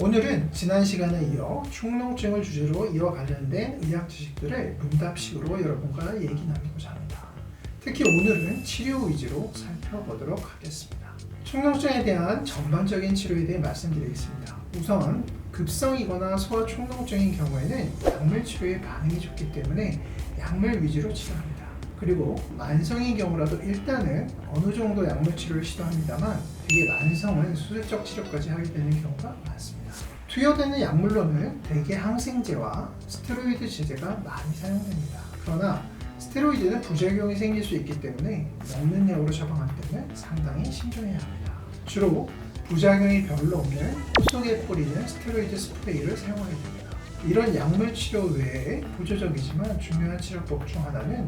오늘은 지난 시간에 이어 축농증을 주제로 이와 관련된 의학 지식들을 문답식으로 여러분과 얘기 나누고자 합니다. 특히 오늘은 치료 위주로 살펴보도록 하겠습니다. 축농증에 대한 전반적인 치료에 대해 말씀드리겠습니다. 우선 급성이거나 소아 축농증인 경우에는 약물 치료에 반응이 좋기 때문에 약물 위주로 치료합니다. 그리고 만성인 경우라도 일단은 어느 정도 약물 치료를 시도합니다만 대개 만성은 수술적 치료까지 하게 되는 경우가 많습니다. 투여되는 약물로는 대개 항생제와 스테로이드 제제가 많이 사용됩니다. 그러나 스테로이드는 부작용이 생길 수 있기 때문에 먹는 약으로 처방할 때는 상당히 신중해야 합니다. 주로 부작용이 별로 없는 코 속에 뿌리는 스테로이드 스프레이를 사용하게 됩니다. 이런 약물 치료 외에 보조적이지만 중요한 치료법 중 하나는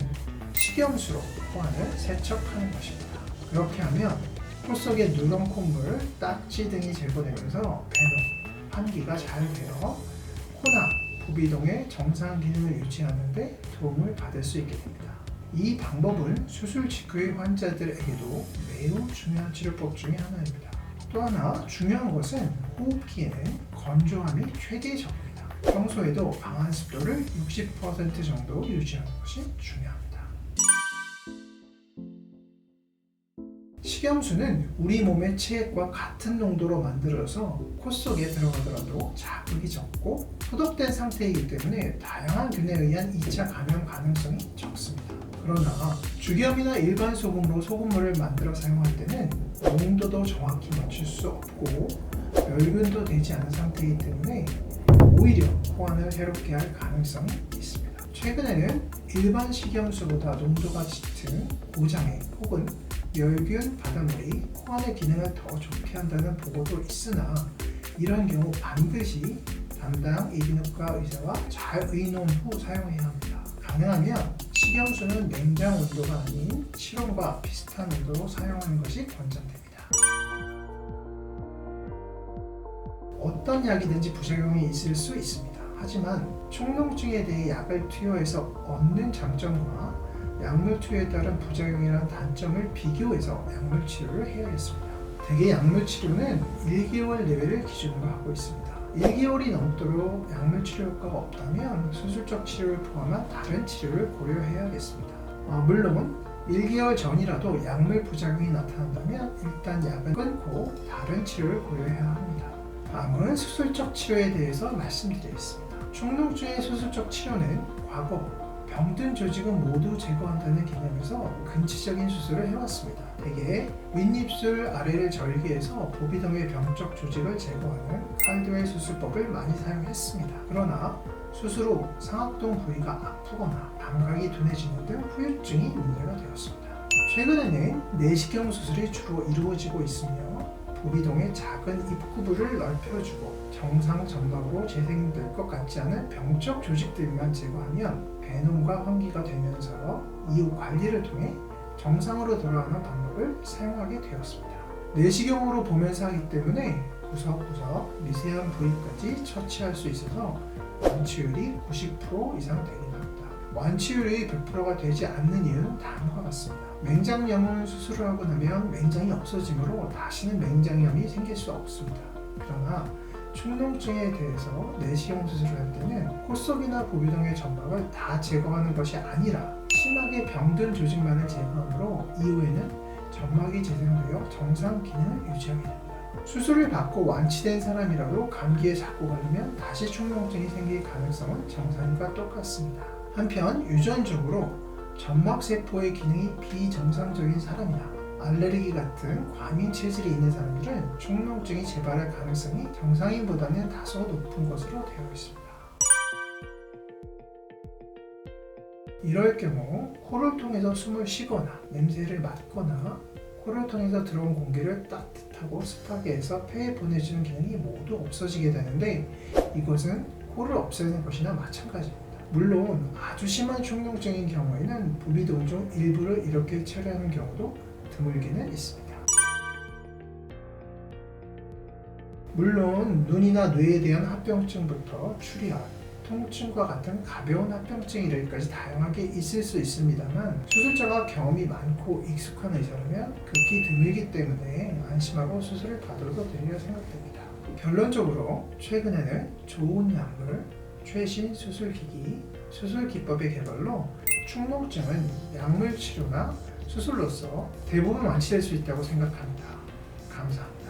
식염수로 코안을 세척하는 것입니다. 그렇게 하면 코 속의 누런 콧물, 딱지 등이 제거되면서 배농, 환기가 잘 되어 코나 부비동의 정상 기능을 유지하는 데 도움을 받을 수 있게 됩니다. 이 방법은 수술 직후의 환자들에게도 매우 중요한 치료법 중에 하나입니다. 또 하나 중요한 것은 호흡기에는 건조함이 최대적입니다. 평소에도 방안 습도를 60% 정도 유지하는 것이 중요합니다. 식염수는 우리 몸의 체액과 같은 농도로 만들어서 코 속에 들어가더라도 자극이 적고 소독된 상태이기 때문에 다양한 균에 의한 2차 감염 가능성이 적습니다. 그러나 죽염이나 일반 소금으로 소금물을 만들어 사용할 때는 농도도 정확히 맞출 수 없고 멸균도 되지 않은 상태이기 때문에 오히려 코안을 해롭게 할 가능성이 있습니다. 최근에는 일반 식염수보다 농도가 짙은 고장애 혹은 멸균 바닷물이 코안의 기능을 더 좋게 한다는 보고도 있으나 이런 경우 반드시 담당 이비인후과 의사와 잘 의논 후 사용해야 합니다. 가능하면 식염수는 냉장 온도가 아닌 실온과 비슷한 온도로 사용하는 것이 권장됩니다. 어떤 약이든지 부작용이 있을 수 있습니다. 하지만 축농증에 대해 약을 투여해서 얻는 장점과 약물 투여에 따른 부작용이라는 단점을 비교해서 약물 치료를 해야겠습니다. 대개 약물 치료는 1개월 내외를 기준으로 하고 있습니다. 1개월이 넘도록 약물 치료 효과가 없다면 수술적 치료를 포함한 다른 치료를 고려해야겠습니다. 물론 1개월 전이라도 약물 부작용이 나타난다면 일단 약을 끊고 다른 치료를 고려해야 합니다. 다음은 수술적 치료에 대해서 말씀드리겠습니다. 축농증의 수술적 치료는 과거 병든 조직은 모두 제거한다는 개념에서 근치적인 수술을 해왔습니다. 대개 윗입술 아래를 절개해서 부비동의 병적 조직을 제거하는 칼드웰 수술법을 많이 사용했습니다. 그러나 수술 후 상악동 부위가 아프거나 감각이 둔해지는 등 후유증이 문제가 되었습니다. 최근에는 내시경 수술이 주로 이루어지고 있으며 부비동의 작은 입구부를 넓혀주고 정상 점막으로 재생될 것 같지 않은 병적 조직들만 제거하면 배농과 환기가 되면서 이후 관리를 통해 정상으로 돌아가는 방법을 사용하게 되었습니다. 내시경으로 보면서 하기 때문에 구석구석 미세한 부위까지 처치할 수 있어서 완치율이 90% 이상 되긴 합니다. 완치율이 100%가 되지 않는 이유는 다음과 같습니다. 맹장염은 수술을 하고 나면 맹장이 없어지므로 다시는 맹장염이 생길 수 없습니다. 그러나 축농증에 대해서 내시경 수술을 할 때는 코 속이나 부비동의 점막을 다 제거하는 것이 아니라 심하게 병든 조직만을 제거하므로 이후에는 점막이 재생되어 정상 기능을 유지하게 됩니다. 수술을 받고 완치된 사람이라도 감기에 자꾸 걸리면 다시 축농증이 생길 가능성은 정상인과 똑같습니다. 한편 유전적으로 점막세포의 기능이 비정상적인 사람이나 알레르기 같은 과민 체질이 있는 사람들은 축농증이 재발할 가능성이 정상인보다는 다소 높은 것으로 되어 있습니다. 이럴 경우 코를 통해서 숨을 쉬거나 냄새를 맡거나 코를 통해서 들어온 공기를 따뜻하고 습하게 해서 폐에 보내주는 기능이 모두 없어지게 되는데 이것은 코를 없애는 것이나 마찬가지입니다. 물론 아주 심한 축농증인 경우에는 부비동 중 일부를 이렇게 처리하는 경우도 드물게는 있습니다. 물론 눈이나 뇌에 대한 합병증부터 출혈, 통증과 같은 가벼운 합병증이 이르기까지 다양하게 있을 수 있습니다만 수술자가 경험이 많고 익숙한 의사라면 극히 드물기 때문에 안심하고 수술을 받아도 되리라 생각됩니다. 결론적으로 최근에는 좋은 약물, 최신 수술기기, 수술 기법의 개발로 축농증은 약물 치료나 수술로서 대부분 완치될 수 있다고 생각합니다. 감사합니다.